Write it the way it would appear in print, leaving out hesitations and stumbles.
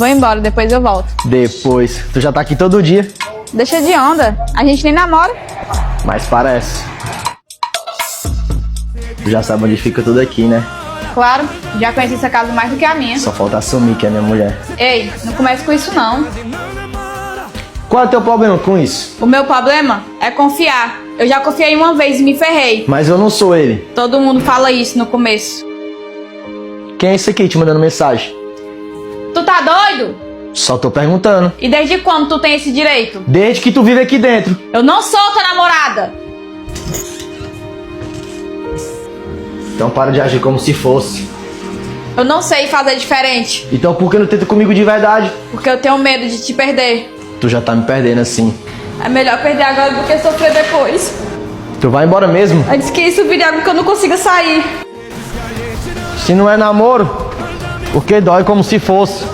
Vou embora, depois eu volto. Depois. Tu já tá aqui todo dia. Deixa de onda. A gente nem namora. Mas parece. Tu já sabe onde fica tudo aqui, né? Claro, já conheci essa casa mais do que a minha. Só falta assumir que é minha mulher. Ei, não comece com isso não. Qual é o teu problema com isso? O meu problema é confiar. Eu já confiei uma vez e me ferrei. Mas eu não sou ele. Todo mundo fala isso no começo. Quem é esse aqui te mandando mensagem? Tu tá doido? Só tô perguntando. E desde quando tu tem esse direito? Desde que tu vive aqui dentro. Eu não sou tua namorada. Então para de agir como se fosse. Eu não sei fazer diferente. Então por que não tenta comigo de verdade? Porque eu tenho medo de te perder. Tu já tá me perdendo assim. É melhor perder agora do que sofrer depois. Tu vai embora mesmo? Antes que isso vire algo que eu não consiga sair. Se não é namoro, porque dói como se fosse.